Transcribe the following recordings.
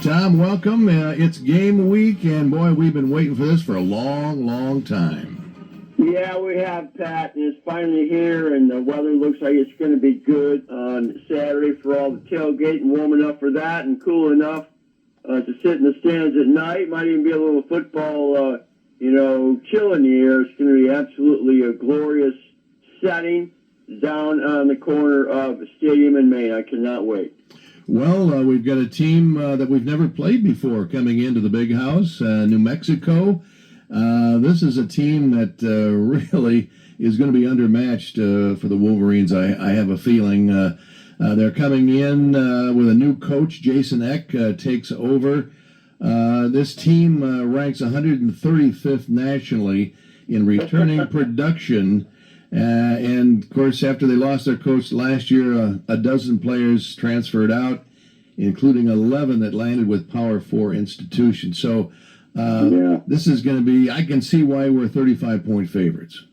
Tom, welcome. It's game week, and boy, we've been waiting for this for a long, long time. Yeah, we have, Pat, and it's finally here, and the weather looks like it's going to be good on Saturday for all the tailgating, warm enough for that, and cool enough to sit in the stands at night. Might even be a little football, chill in the air. It's going to be absolutely a glorious setting down on the corner of a stadium in Maine. I cannot wait. Well, we've got a team that we've never played before coming into the big house, New Mexico. This is a team that really is going to be undermatched for the Wolverines, I have a feeling. They're coming in with a new coach. Jason Eck takes over. This team ranks 135th nationally in returning production. And, of course, after they lost their coach last year, a dozen players transferred out, including 11 that landed with Power 4 institutions. So this is going to be, I can see why we're 35-point favorites.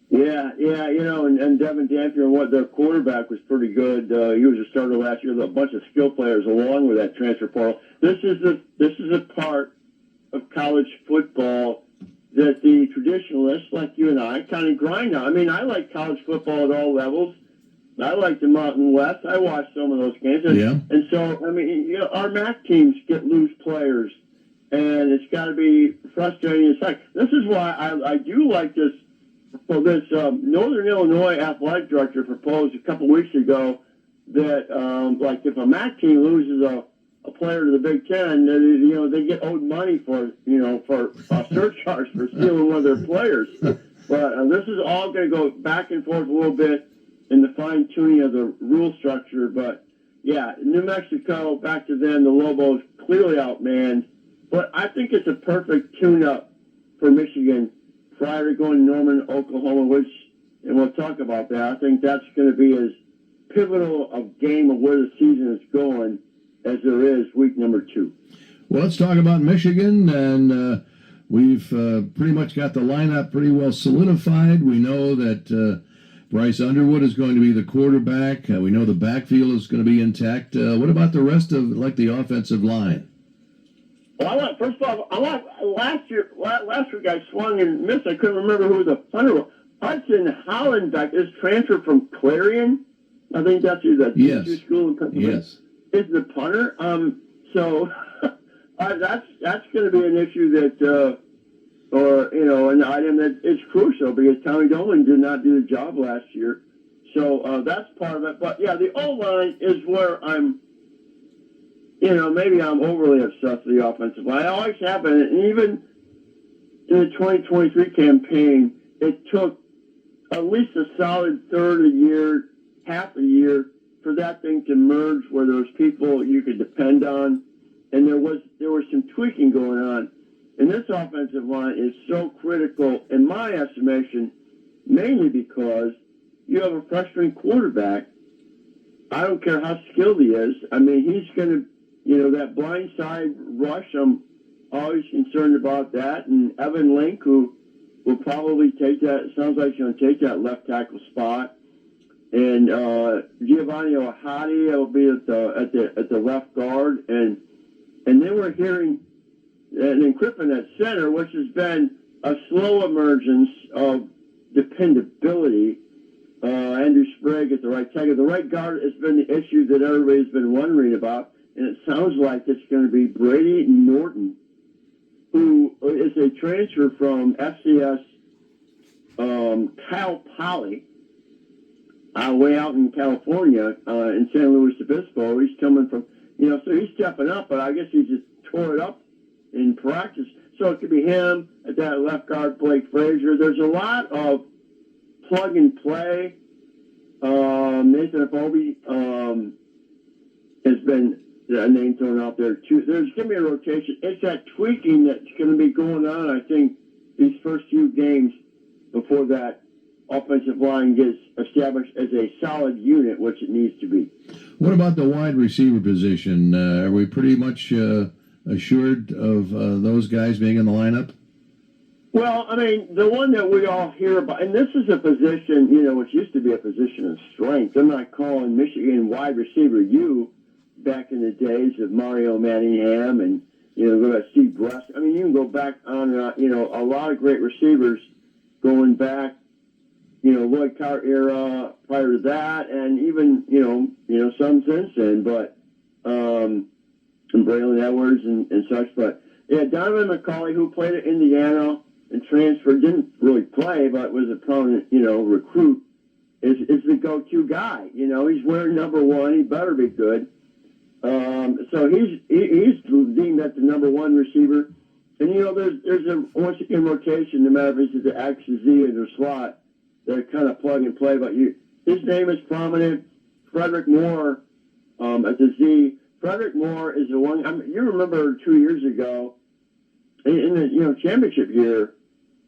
Yeah, and Devin Dampier, their quarterback was pretty good. He was a starter last year with a bunch of skill players along with that transfer portal. This is a part of college football that the traditionalists like you and I kind of grind on. I mean, I like college football at all levels. I like the Mountain West. I watch some of those games. And so, I mean, our MAC teams get loose players, and it's got to be frustrating. It's like, this is why I do like this. Well, this Northern Illinois athletic director proposed a couple weeks ago that, if a MAC team loses a player to the Big Ten, they get owed money for surcharge for stealing one of their players. But this is all going to go back and forth a little bit in the fine-tuning of the rule structure. But, yeah, New Mexico, back to them, the Lobos clearly outmanned. But I think it's a perfect tune-up for Michigan prior to going to Norman, Oklahoma, and we'll talk about that. I think that's going to be as pivotal a game of where the season is going as there is week number 2. Well, let's talk about Michigan, and we've pretty much got the lineup pretty well solidified. We know that Bryce Underwood is going to be the quarterback. We know the backfield is going to be intact. What about the rest of, the offensive line? Well, first of all, last week I swung and missed. I couldn't remember who the punter was. Hudson Hollenbeck is transferred from Clarion. I think that's the teacher school in Pennsylvania. Yes. Is the punter. So that's going to be an issue that, an item that is crucial because Tommy Dolan did not do the job last year. So that's part of it. But, yeah, the O-line is where I'm, maybe I'm overly obsessed with the offensive line. I always have been. And even in the 2023 campaign, it took at least a solid third of the year, half a year, for that thing to merge where there was people you could depend on, and there was some tweaking going on. And this offensive line is so critical, in my estimation, mainly because you have a freshman quarterback. I don't care how skilled he is. I mean, he's going to, that blind side rush, I'm always concerned about that. And Evan Link, who will probably take that, it sounds like he's going to take that left tackle spot. And Giovanni Ohadi will be at the left guard, and then we're hearing an Crippen at center, which has been a slow emergence of dependability. Andrew Sprague at the right tackle. The right guard has been the issue that everybody's been wondering about, and it sounds like it's going to be Brady Norton, who is a transfer from FCS Cal Poly. Way out in California, in San Luis Obispo. He's coming from, so he's stepping up, but I guess he just tore it up in practice. So it could be him at that left guard, Blake Frazier. There's a lot of plug and play. Nathan Apobe has been a name thrown out there too. There's going to be a rotation. It's that tweaking that's going to be going on, I think, these first few games before that offensive line gets established as a solid unit, which it needs to be. What about the wide receiver position? Are we pretty much assured of those guys being in the lineup? Well, I mean, the one that we all hear about, and this is a position, which used to be a position of strength. I'm not calling Michigan wide receiver U, back in the days of Mario Manningham and, go back Steve Bress. I mean, you can go back on, a lot of great receivers going back, Lloyd Carr era prior to that, and even, some since then, but, and Braylon Edwards and such. But, yeah, Donovan McCauley, who played at Indiana and transferred, didn't really play, but was a prominent, recruit, is the go-to guy. He's wearing number 1. He better be good. So he's deemed as the number 1 receiver. And, there's a once in rotation, no matter if it's the X, Z, or the slot, they're kind of plug and play. But his name is prominent. Frederick Moore at the Z. Frederick Moore is the one. You remember 2 years ago in the championship year,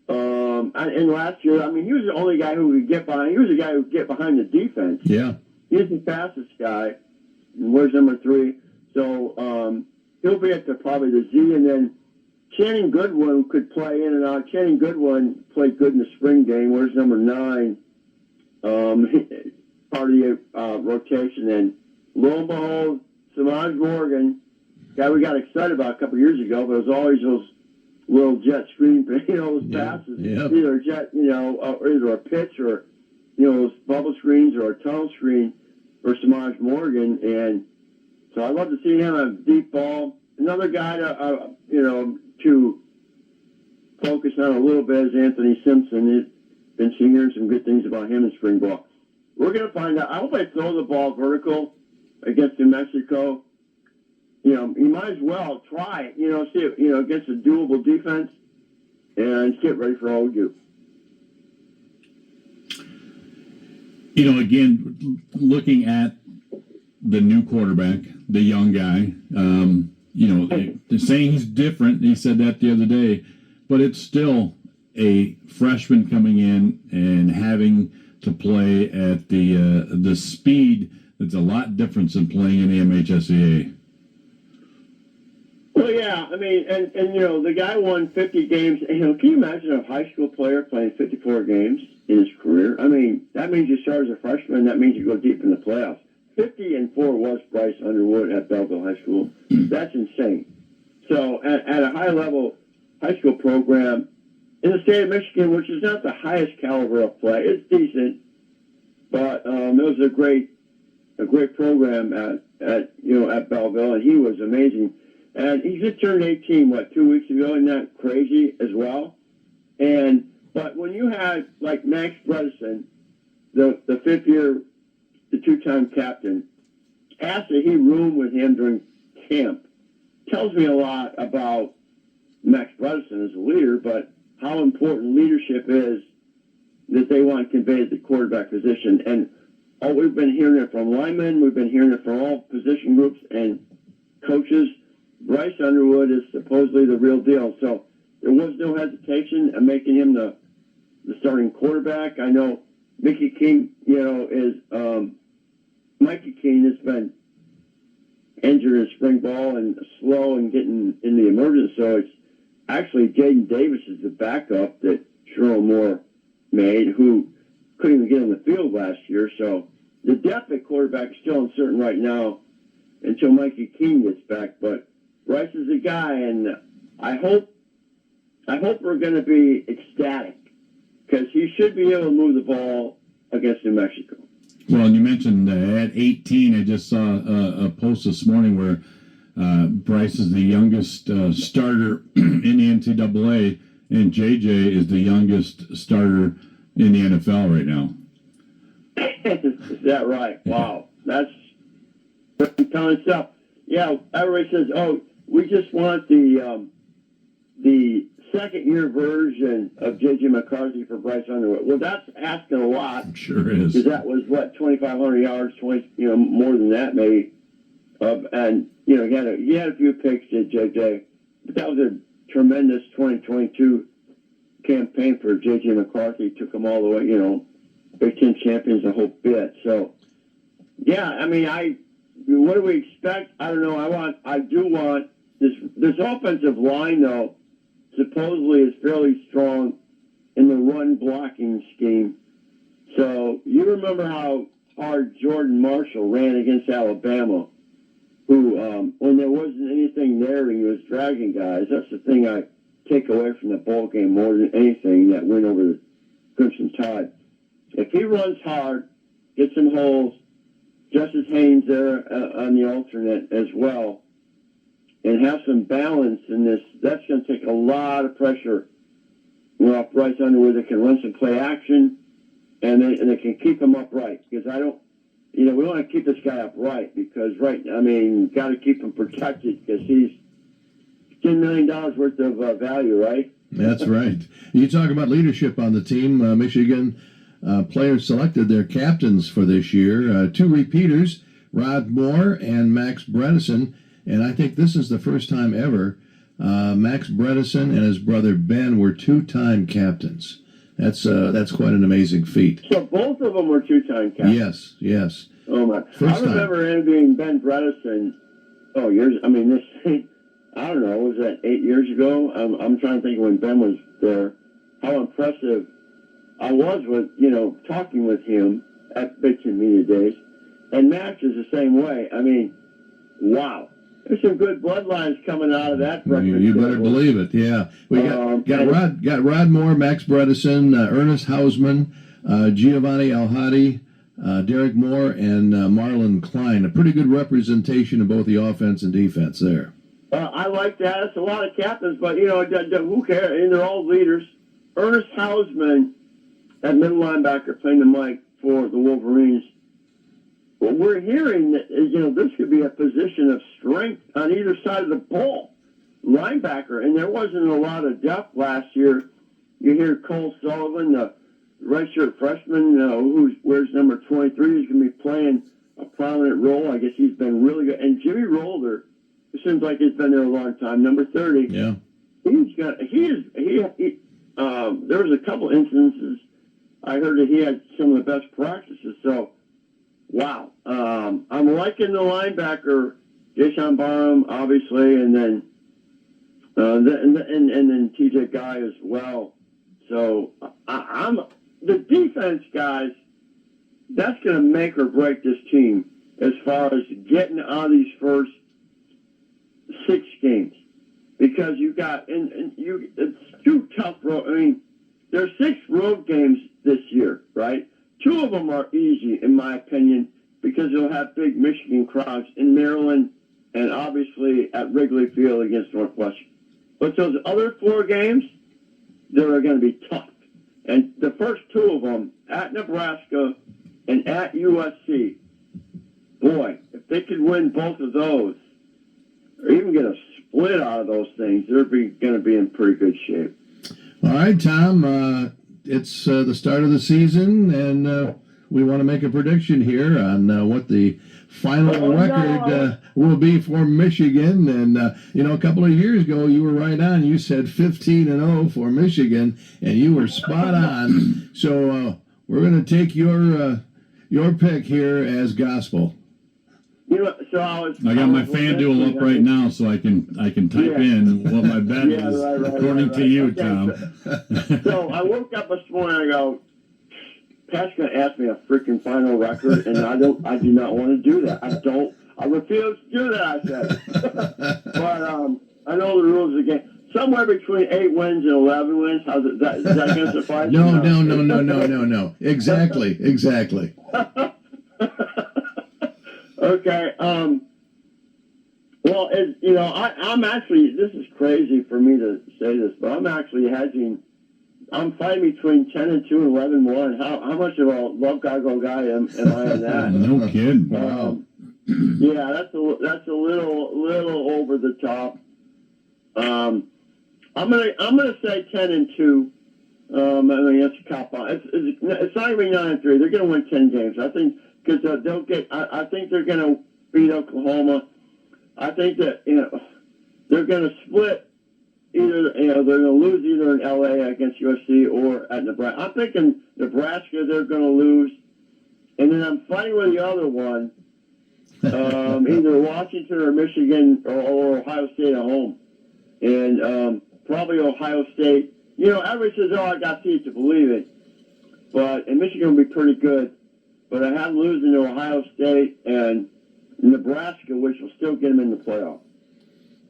and last year. He was the only guy who could get behind. He was the guy who could get behind the defense. Yeah, he's the fastest guy. Where's number 3? So he'll be at probably the Z, and then Channing Goodwin could play in and out. Channing Goodwin played good in the spring game. Where's number 9? Part of the rotation. And lo and behold, Samaj Morgan, guy we got excited about a couple years ago, but it was always those little jet screen, those passes. Yep. Either a jet, or either a pitch or, those bubble screens or a tunnel screen for Samaj Morgan. And so I love to see him on a deep ball. Another guy to focus on a little bit is Anthony Simpson. Been hearing some good things about him in spring ball. We're going to find out. I hope I throw the ball vertical against New Mexico. You might as well try it, see it, against a doable defense and get ready for OU. Again, looking at the new quarterback, the young guy, they're saying he's different. He said that the other day, but it's still a freshman coming in and having to play at the speed that's a lot different than playing in the MHSAA. Well, yeah, and the guy won 50 games. Can you imagine a high school player playing 54 games in his career? That means you start as a freshman. That means you go deep in the playoffs. 50-4 was Bryce Underwood at Belleville High School. That's insane. So at a high-level high school program in the state of Michigan, which is not the highest caliber of play, it's decent, but it was a great program at Belleville, and he was amazing. And he just turned 18, 2 weeks ago? Isn't that crazy as well? But when you had, like, Max Bredesen, the fifth year, the 2-time captain, after he roomed with him during camp, tells me a lot about Max Bredesen as a leader, but how important leadership is that they want to convey to the quarterback position. And we've been hearing it from linemen, we've been hearing it from all position groups and coaches. Bryce Underwood is supposedly the real deal. So there was no hesitation in making him the starting quarterback. I know Mickey King, is Mikey King has been injured in spring ball and slow and getting in the emergence. So it's actually Jaden Davis is the backup that Sherrill Moore made, who couldn't even get on the field last year. So the depth at quarterback is still uncertain right now until Mikey King gets back. But Bryce is a guy, and I hope we're going to be ecstatic because he should be able to move the ball against New Mexico. Well, and you mentioned at 18, I just saw a post this morning where Bryce is the youngest starter in the NCAA, and JJ is the youngest starter in the NFL right now. Is that right? Wow. That's telling stuff. Yeah, everybody says, we just want the second-year version of J.J. McCarthy for Bryce Underwood. Well, that's asking a lot. It sure is. Because that was, 2,500 yards, more than that maybe. And, he had a few picks, J.J. But that was a tremendous 2022 campaign for J.J. McCarthy. Took him all the way, Big Ten champions, the whole bit. So, yeah, what do we expect? I don't know. I do want this offensive line, though, supposedly is fairly strong in the run blocking scheme. So you remember how hard Jordan Marshall ran against Alabama, who, when there wasn't anything there and he was dragging guys, that's the thing I take away from the ball game more than anything, that win over the Crimson Tide. If he runs hard, gets some holes, Justice Haynes there on the alternate as well, and have some balance in this, that's going to take a lot of pressure off Bryce Underwood. That can run some play action, and they can keep him upright. Because we want to keep this guy upright because, got to keep him protected because he's $10 million worth of value, right? That's right. You talk about leadership on the team. Michigan players selected their captains for this year. 2 repeaters, Rod Moore and Max Bredesen. And I think this is the first time ever Max Bredesen and his brother Ben were 2-time captains. That's quite an amazing feat. So both of them were 2-time captains? Yes. Oh, my. First I remember interviewing Ben Bredesen, I don't know, was that 8 years ago? I'm trying to think when Ben was there, how impressive I was with, talking with him at Big Ten Media Days. And Max is the same way. Wow. There's some good bloodlines coming out of that record. You better believe it. Yeah, we got Rod Moore, Max Bredesen, Ernest Hausman, Giovanni Alhadi, Derek Moore, and Marlon Klein. A pretty good representation of both the offense and defense there. I like that. It's a lot of captains, but who cares? And they're all leaders. Ernest Hausman, at middle linebacker, playing the mic for the Wolverines. Well, we're hearing that, this could be a position of strength on either side of the ball. Linebacker, and there wasn't a lot of depth last year. You hear Cole Sullivan, the redshirt freshman, who wears number 23, is going to be playing a prominent role. I guess he's been really good. And Jimmy Rolder, it seems like he's been there a long time, number 30. Yeah. There was a couple instances I heard that he had some of the best practices, so wow. I'm liking the linebacker, Jason Barham, obviously, and then TJ Guy as well. So I'm the defense guys. That's going to make or break this team as far as getting out of these first 6 games, because you got it's 2 tough road. There's 6 road games this year, right? 2 of them are easy, in my opinion, because they'll have big Michigan crowds in Maryland and obviously at Wrigley Field against Northwestern. But those other 4 games, they're going to be tough. And the first 2 of them, at Nebraska and at USC, boy, if they could win both of those, or even get a split out of those things, they're going to be in pretty good shape. All right, Tom, it's the start of the season, and we want to make a prediction here on what the final record will be for Michigan. And, a couple of years ago, you were right on. You said 15-0 for Michigan, and you were spot on. So we're going to take your pick here as gospel. I got my FanDuel up right now, so I can type in what my bet is according to you, okay, Tom. So I woke up this morning. I go, Pat's going to ask me a freaking final record, and I do not want to do that. I refuse to do that, I said. But I know the rules of the game. Somewhere between 8 wins and 11 wins. Is that going to suffice? No. Exactly. Okay. Well, I'm actually, this is crazy for me to say this, but I'm actually hedging. I'm fighting between 10-2 and 11-1. How much of a love cargo guy am I in that? No kidding. Wow. Yeah, that's a little over the top. I'm gonna say 10-2. That's a cop out. It's not even 9-3. They're gonna win 10 games. I think because they'll get. I think they're gonna beat Oklahoma. I think that they're gonna split. Either they're going to lose either in LA against USC or at Nebraska. I'm thinking Nebraska they're going to lose, and then I'm fighting with the other one, either Washington or Michigan or Ohio State at home, and probably Ohio State. Everybody says, "Oh, I got to see it to believe it," and Michigan will be pretty good, but I have losing to Ohio State and Nebraska, which will still get them in the playoff.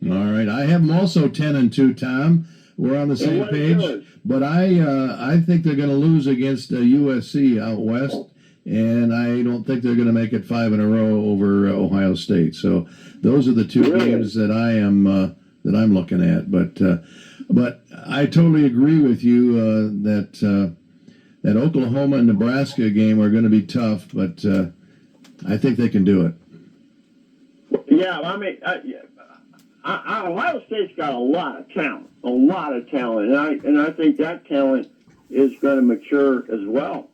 All right, I have them also 10-2, Tom. We're on the same what is page, yours? but I think they're going to lose against USC out west, and I don't think they're going to make it 5 in a row over Ohio State. So those are the two Really? games that I'm looking at. But I totally agree with you that Oklahoma and Nebraska game are going to be tough, but I think they can do it. Yeah, I mean, Ohio State's got a lot of talent, and I think that talent is going to mature as well.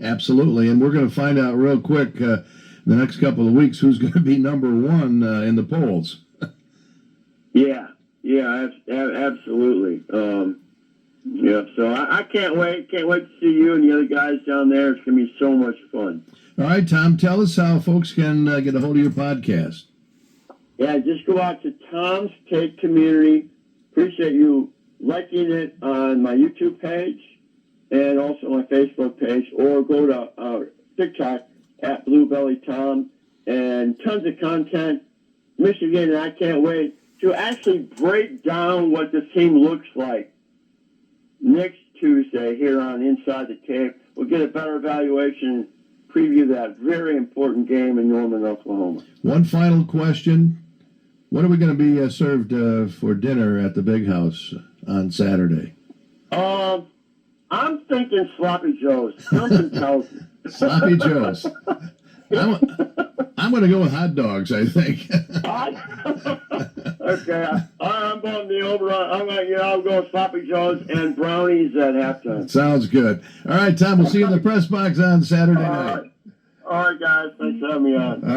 Absolutely, and we're going to find out real quick the next couple of weeks who's going to be number one in the polls. Yeah, absolutely. Yeah, so I can't wait to see you and the other guys down there. It's going to be so much fun. All right, Tom, tell us how folks can get a hold of your podcast. Yeah, just go out to Tom's Take Community. Appreciate you liking it on my YouTube page and also my Facebook page, or go to TikTok at Bluebelly Tom, and tons of content. Michigan, and I can't wait to actually break down what the team looks like next Tuesday here on Inside the Cave. We'll get a better evaluation, preview that very important game in Norman, Oklahoma. One final question. What are we going to be served for dinner at the Big House on Saturday? I'm thinking Sloppy Joe's. Something tells me. Sloppy Joe's. I'm going to go with hot dogs, I think. Okay, I'm going the over. I'll go Sloppy Joe's and brownies at halftime. Sounds good. All right, Tom, we'll see you in the press box on Saturday night. All right, guys. Thanks for having me on. All right.